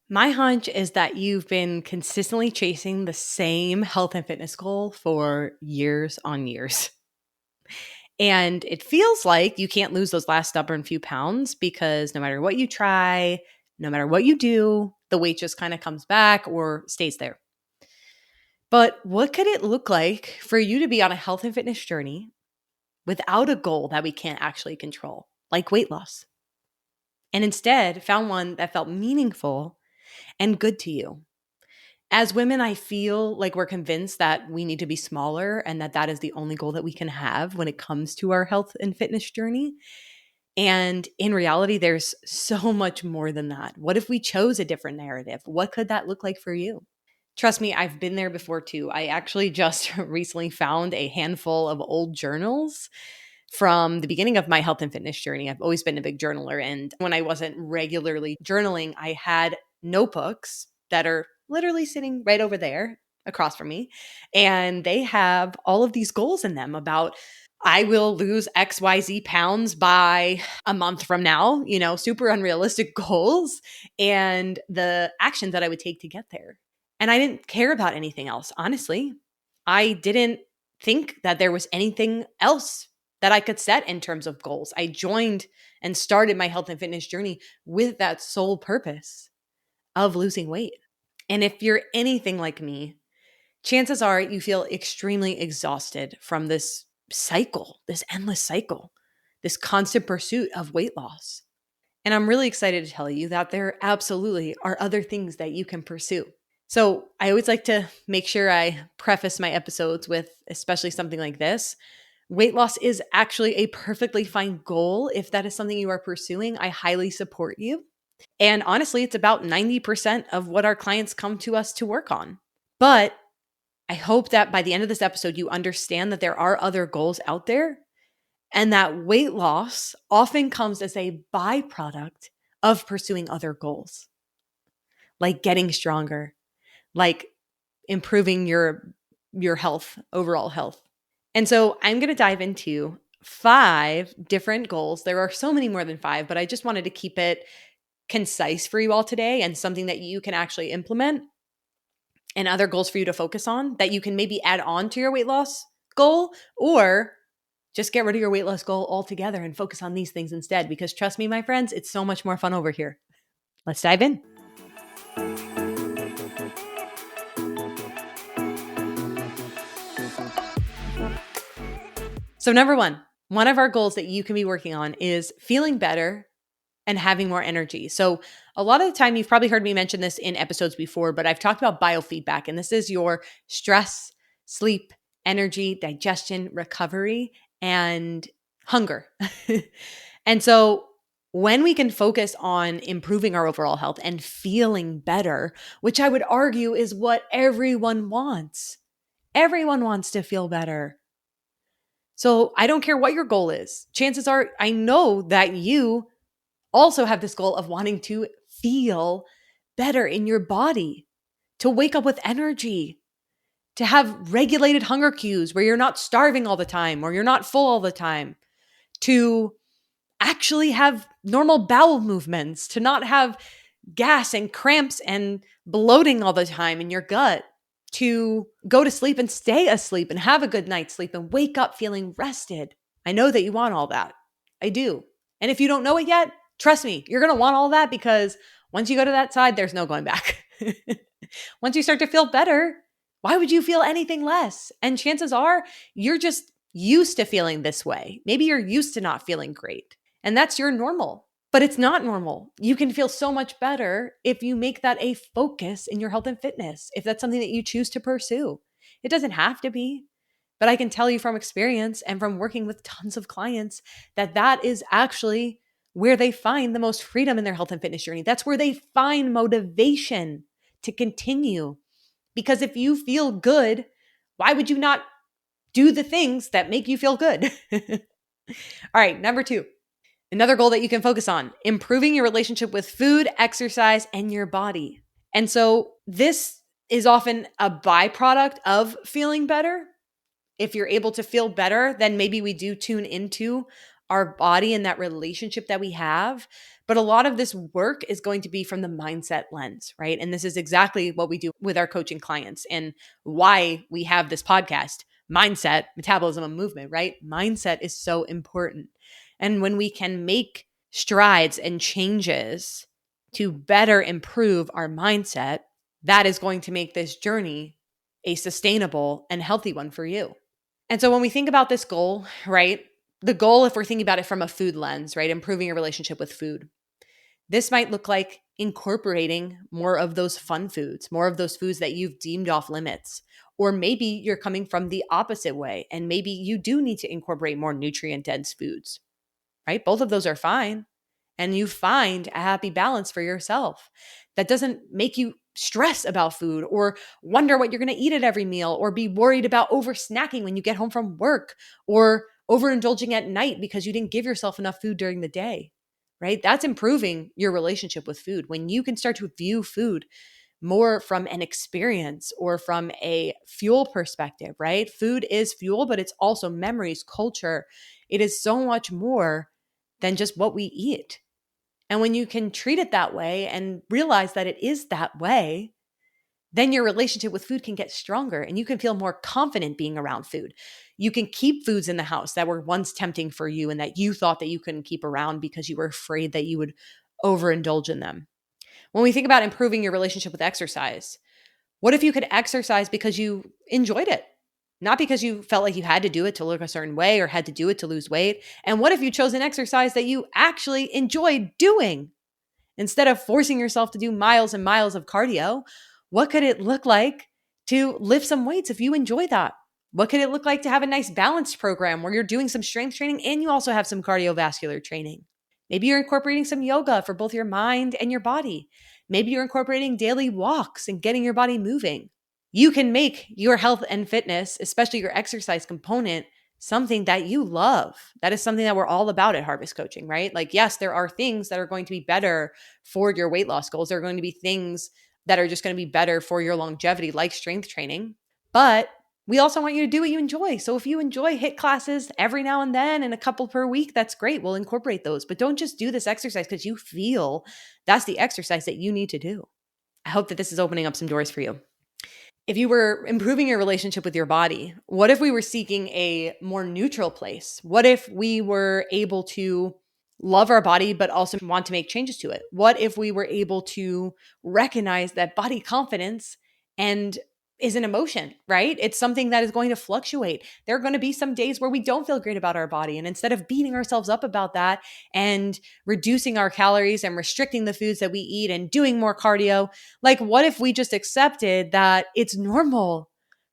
My hunch is that you've been consistently chasing the same health and fitness goal for years on years. And it feels like you can't lose those last stubborn few pounds because no matter what you try, no matter what you do, the weight just kind of comes back or stays there. But what could it look like for you to be on a health and fitness journey without a goal that we can't actually control, like weight loss, and instead found one that felt meaningful and good to you? As women, I feel like we're convinced that we need to be smaller and that that is the only goal that we can have when it comes to our health and fitness journey. And in reality, there's so much more than that. What if we chose a different narrative? What could that look like for you? Trust me, I've been there before too. I actually just recently found a handful of old journals from the beginning of my health and fitness journey. I've always been a big journaler. And when I wasn't regularly journaling, I had notebooks that are literally sitting right over there across from me. And they have all of these goals in them about I will lose XYZ pounds by a month from now, super unrealistic goals and the actions that I would take to get there. And I didn't care about anything else, honestly. I didn't think that there was anything else that I could set in terms of goals. I joined and started my health and fitness journey with that sole purpose of losing weight. And if you're anything like me, chances are you feel extremely exhausted from this cycle, this endless cycle, this constant pursuit of weight loss. And I'm really excited to tell you that there absolutely are other things that you can pursue. So I always like to make sure I preface my episodes with, especially something like this, weight loss is actually a perfectly fine goal. If that is something you are pursuing, I highly support you. And honestly, it's about 90% of what our clients come to us to work on. But I hope that by the end of this episode, you understand that there are other goals out there and that weight loss often comes as a byproduct of pursuing other goals, like getting stronger, like improving your health, overall health. And so I'm going to dive into 5 different goals. There are so many more than 5, but I just wanted to keep it concise for you all today and something that you can actually implement and other goals for you to focus on that you can maybe add on to your weight loss goal or just get rid of your weight loss goal altogether and focus on these things instead. Because trust me, my friends, it's so much more fun over here. Let's dive in. So number one of our goals that you can be working on is feeling better and having more energy. So a lot of the time, you've probably heard me mention this in episodes before, but I've talked about biofeedback, and this is your stress, sleep, energy, digestion, recovery, and hunger. And so when we can focus on improving our overall health and feeling better, which I would argue is what everyone wants to feel better. So I don't care what your goal is. Chances are, I know that you also have this goal of wanting to feel better in your body, to wake up with energy, to have regulated hunger cues where you're not starving all the time or you're not full all the time, to actually have normal bowel movements, to not have gas and cramps and bloating all the time in your gut, to go to sleep and stay asleep and have a good night's sleep and wake up feeling rested. I know that you want all that. I do. And if you don't know it yet, trust me, you're going to want all that because once you go to that side, there's no going back. Once you start to feel better, why would you feel anything less? And chances are you're just used to feeling this way. Maybe you're used to not feeling great. And that's your normal. But it's not normal. You can feel so much better if you make that a focus in your health and fitness, if that's something that you choose to pursue. It doesn't have to be, but I can tell you from experience and from working with tons of clients that that is actually where they find the most freedom in their health and fitness journey. That's where they find motivation to continue. Because if you feel good, why would you not do the things that make you feel good? All right, number 2. Another goal that you can focus on, improving your relationship with food, exercise, and your body. And so this is often a byproduct of feeling better. If you're able to feel better, then maybe we do tune into our body and that relationship that we have. But a lot of this work is going to be from the mindset lens, right? And this is exactly what we do with our coaching clients and why we have this podcast, mindset, metabolism, and movement, right? Mindset is so important. And when we can make strides and changes to better improve our mindset, that is going to make this journey a sustainable and healthy one for you. And so when we think about this goal, right, the goal, if we're thinking about it from a food lens, right, improving your relationship with food, this might look like incorporating more of those fun foods, more of those foods that you've deemed off limits. Or maybe you're coming from the opposite way, and maybe you do need to incorporate more nutrient dense foods, right? Both of those are fine. And you find a happy balance for yourself that doesn't make you stress about food or wonder what you're going to eat at every meal or be worried about over snacking when you get home from work or overindulging at night because you didn't give yourself enough food during the day, right? That's improving your relationship with food. When you can start to view food more from an experience or from a fuel perspective, right? Food is fuel, but it's also memories, culture. It is so much more than just what we eat. And when you can treat it that way and realize that it is that way, then your relationship with food can get stronger and you can feel more confident being around food. You can keep foods in the house that were once tempting for you and that you thought that you couldn't keep around because you were afraid that you would overindulge in them. When we think about improving your relationship with exercise, what if you could exercise because you enjoyed it? Not because you felt like you had to do it to look a certain way or had to do it to lose weight. And what if you chose an exercise that you actually enjoyed doing? Instead of forcing yourself to do miles and miles of cardio, what could it look like to lift some weights if you enjoy that? What could it look like to have a nice balanced program where you're doing some strength training and you also have some cardiovascular training? Maybe you're incorporating some yoga for both your mind and your body. Maybe you're incorporating daily walks and getting your body moving. You can make your health and fitness, especially your exercise component, something that you love. That is something that we're all about at Harvest Coaching, right? Like, yes, there are things that are going to be better for your weight loss goals. There are going to be things that are just going to be better for your longevity, like strength training. But we also want you to do what you enjoy. So if you enjoy HIIT classes every now and then and a couple per week, that's great. We'll incorporate those. But don't just do this exercise because you feel that's the exercise that you need to do. I hope that this is opening up some doors for you. If you were improving your relationship with your body, what if we were seeking a more neutral place? What if we were able to love our body, but also want to make changes to it? What if we were able to recognize that body confidence and is an emotion, right? It's something that is going to fluctuate. There are going to be some days where we don't feel great about our body. And instead of beating ourselves up about that and reducing our calories and restricting the foods that we eat and doing more cardio, like, what if we just accepted that it's normal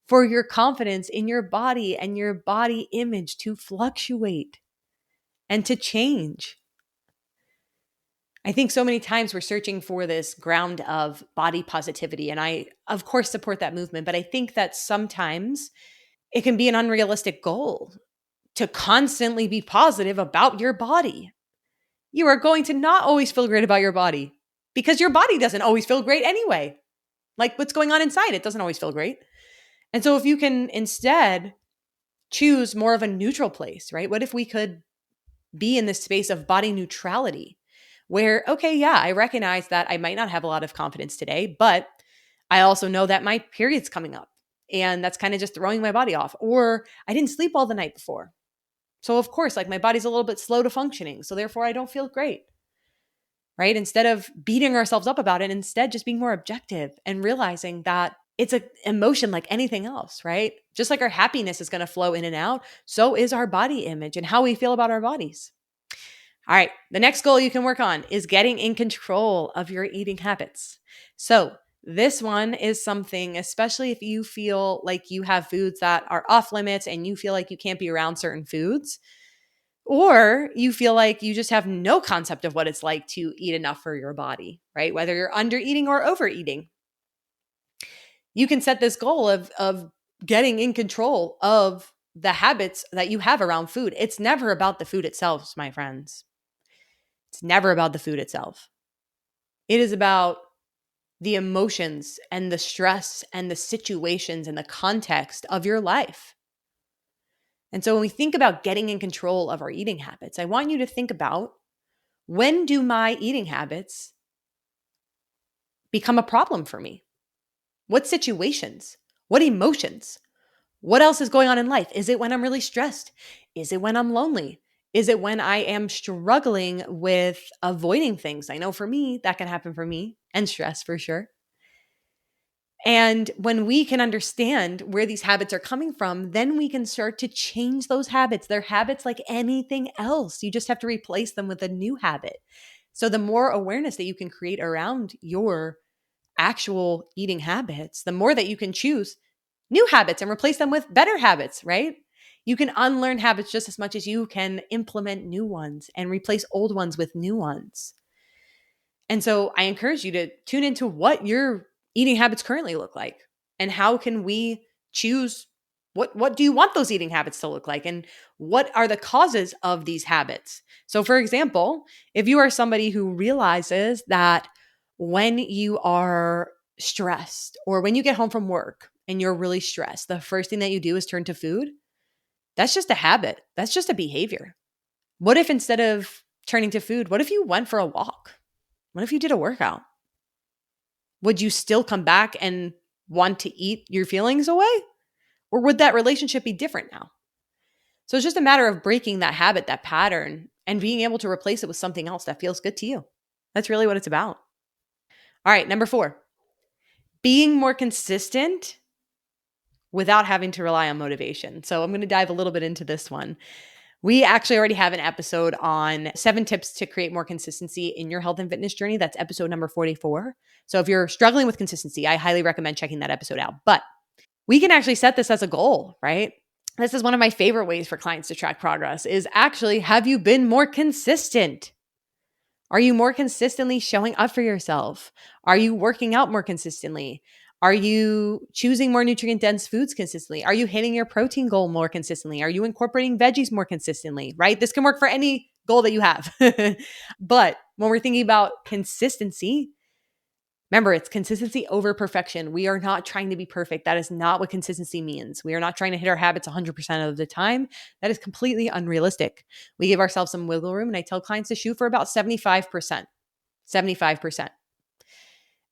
for your confidence in your body and your body image to fluctuate and to change? I think so many times we're searching for this ground of body positivity. And I, of course, support that movement. But I think that sometimes it can be an unrealistic goal to constantly be positive about your body. You are going to not always feel great about your body because your body doesn't always feel great anyway. Like, what's going on inside, it doesn't always feel great. And so if you can instead choose more of a neutral place, right? What if we could be in this space of body neutrality where, okay, yeah, I recognize that I might not have a lot of confidence today, but I also know that my period's coming up and that's kind of just throwing my body off. Or I didn't sleep all the night before. So of course, like, my body's a little bit slow to functioning. So therefore I don't feel great, right? Instead of beating ourselves up about it, instead just being more objective and realizing that it's an emotion like anything else, right? Just like our happiness is going to flow in and out, so is our body image and how we feel about our bodies. All right, the next goal you can work on is getting in control of your eating habits. So this one is something, especially if you feel like you have foods that are off limits and you feel like you can't be around certain foods, or you feel like you just have no concept of what it's like to eat enough for your body, right? Whether you're under eating or overeating. You can set this goal of getting in control of the habits that you have around food. It's never about the food itself, my friends. It's never about the food itself. It is about the emotions and the stress and the situations and the context of your life. And so when we think about getting in control of our eating habits, I want you to think about, When do my eating habits become a problem for me? What situations? What emotions? What else is going on in life? Is it when I'm really stressed? Is it when I'm lonely? Is it when I am struggling with avoiding things? I know for me, that can happen for me, and stress for sure. And when we can understand where these habits are coming from, then we can start to change those habits. They're habits like anything else. You just have to replace them with a new habit. So the more awareness that you can create around your actual eating habits, the more that you can choose new habits and replace them with better habits, right? You can unlearn habits just as much as you can implement new ones and replace old ones with new ones. And so I encourage you to tune into what your eating habits currently look like and how can we choose what do you want those eating habits to look like and what are the causes of these habits. So for example, if you are somebody who realizes that when you are stressed or when you get home from work and you're really stressed, the first thing that you do is turn to food, that's just a habit. That's just a behavior. What if instead of turning to food, what if you went for a walk? What if you did a workout? Would you still come back and want to eat your feelings away? Or would that relationship be different now? So it's just a matter of breaking that habit, that pattern, and being able to replace it with something else that feels good to you. That's really what it's about. All right, number 4, being more consistent without having to rely on motivation. So I'm going to dive a little bit into this one. We actually already have an episode on 7 tips to create more consistency in your health and fitness journey. That's episode number 44. So if you're struggling with consistency, I highly recommend checking that episode out. But we can actually set this as a goal, right? This is one of my favorite ways for clients to track progress is actually, have you been more consistent? Are you more consistently showing up for yourself? Are you working out more consistently? Are you choosing more nutrient dense foods consistently? Are you hitting your protein goal more consistently? Are you incorporating veggies more consistently, right? This can work for any goal that you have. But when we're thinking about consistency, remember, it's consistency over perfection. We are not trying to be perfect. That is not what consistency means. We are not trying to hit our habits 100% of the time. That is completely unrealistic. We give ourselves some wiggle room, and I tell clients to shoot for about 75%. 75%.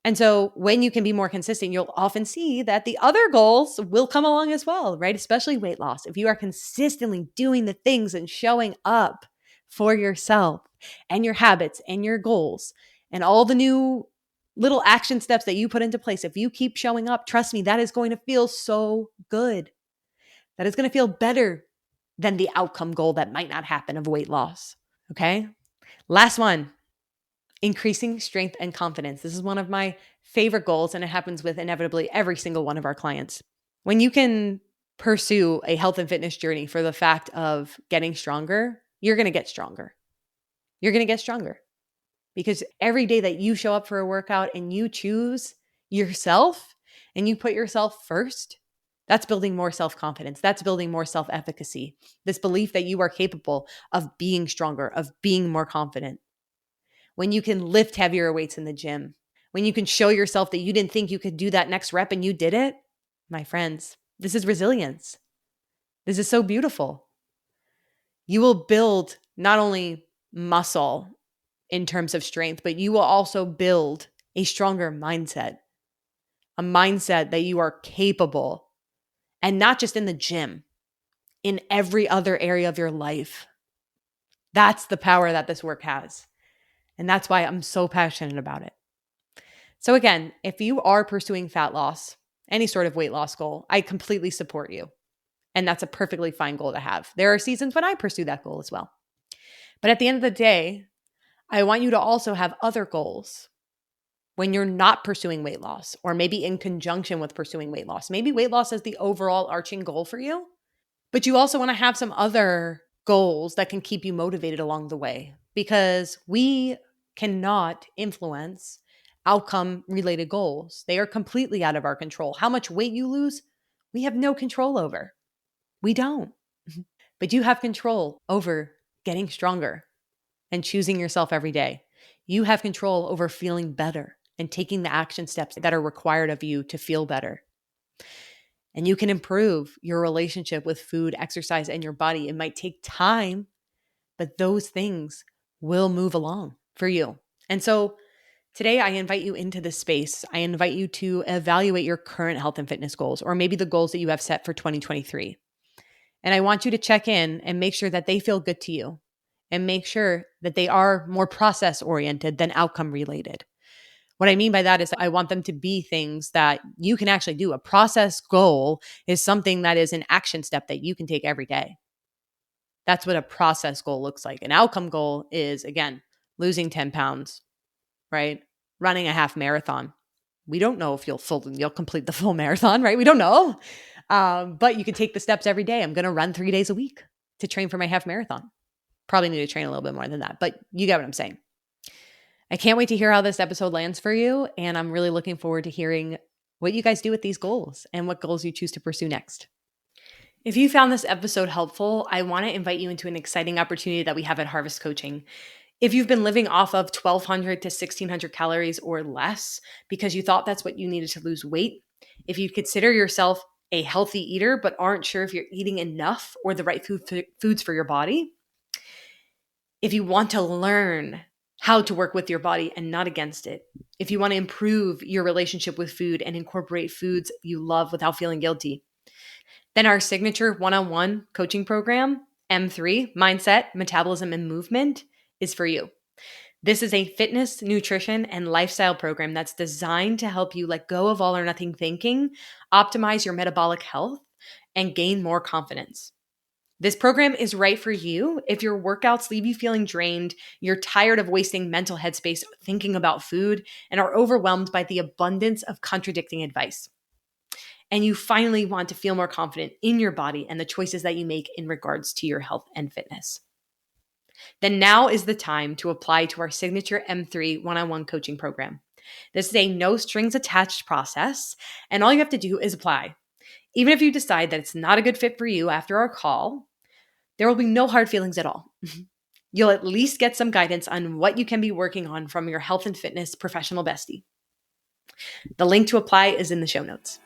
And so when you can be more consistent, you'll often see that the other goals will come along as well, right? Especially weight loss. If you are consistently doing the things and showing up for yourself and your habits and your goals and all the new little action steps that you put into place, if you keep showing up, trust me, that is going to feel so good. That is going to feel better than the outcome goal that might not happen of weight loss. Okay. Last one. Increasing strength and confidence. This is one of my favorite goals, and it happens with inevitably every single one of our clients. When you can pursue a health and fitness journey for the fact of getting stronger, you're going to get stronger. You're going to get stronger because every day that you show up for a workout and you choose yourself and you put yourself first, that's building more self-confidence. That's building more self-efficacy. This belief that you are capable of being stronger, of being more confident. When you can lift heavier weights in the gym, when you can show yourself that you didn't think you could do that next rep and you did it, my friends, this is resilience. This is so beautiful. You will build not only muscle in terms of strength, but you will also build a stronger mindset, a mindset that you are capable, and not just in the gym, in every other area of your life. That's the power that this work has. And that's why I'm so passionate about it. So again, if you are pursuing fat loss, any sort of weight loss goal, I completely support you. And that's a perfectly fine goal to have. There are seasons when I pursue that goal as well. But at the end of the day, I want you to also have other goals when you're not pursuing weight loss, or maybe in conjunction with pursuing weight loss. Maybe weight loss is the overall arching goal for you, but you also want to have some other goals that can keep you motivated along the way, because we cannot influence outcome related goals. They are completely out of our control. How much weight you lose, we have no control over. We don't. But you have control over getting stronger and choosing yourself every day. You have control over feeling better and taking the action steps that are required of you to feel better. And you can improve your relationship with food, exercise, and your body. It might take time, but those things will move along for you. And so today, I invite you into this space. I invite you to evaluate your current health and fitness goals, or maybe the goals that you have set for 2023. And I want you to check in and make sure that they feel good to you and make sure that they are more process oriented than outcome related. What I mean by that is I want them to be things that you can actually do. A process goal is something that is an action step that you can take every day. That's what a process goal looks like. An outcome goal is, again, losing 10 pounds, right? Running a half marathon. We don't know if you'll complete the full marathon, right? We don't know. But you can take the steps every day. I'm going to run 3 days a week to train for my half marathon. Probably need to train a little bit more than that, but you get what I'm saying. I can't wait to hear how this episode lands for you. And I'm really looking forward to hearing what you guys do with these goals and what goals you choose to pursue next. If you found this episode helpful, I want to invite you into an exciting opportunity that we have at Harvest Coaching. If you've been living off of 1,200 to 1,600 calories or less because you thought that's what you needed to lose weight, if you consider yourself a healthy eater but aren't sure if you're eating enough or the right foods for your body, if you want to learn how to work with your body and not against it, if you want to improve your relationship with food and incorporate foods you love without feeling guilty, then our signature one-on-one coaching program, M3, Mindset, Metabolism, and Movement, is for you. This is a fitness, nutrition, and lifestyle program that's designed to help you let go of all or nothing thinking, optimize your metabolic health, and gain more confidence. This program is right for you if your workouts leave you feeling drained, you're tired of wasting mental headspace thinking about food, and are overwhelmed by the abundance of contradicting advice. And you finally want to feel more confident in your body and the choices that you make in regards to your health and fitness. Then now is the time to apply to our signature M3 one-on-one coaching program. This is a no strings attached process, and all you have to do is apply. Even if you decide that it's not a good fit for you after our call, there will be no hard feelings at all. You'll at least get some guidance on what you can be working on from your health and fitness professional bestie. The link to apply is in the show notes.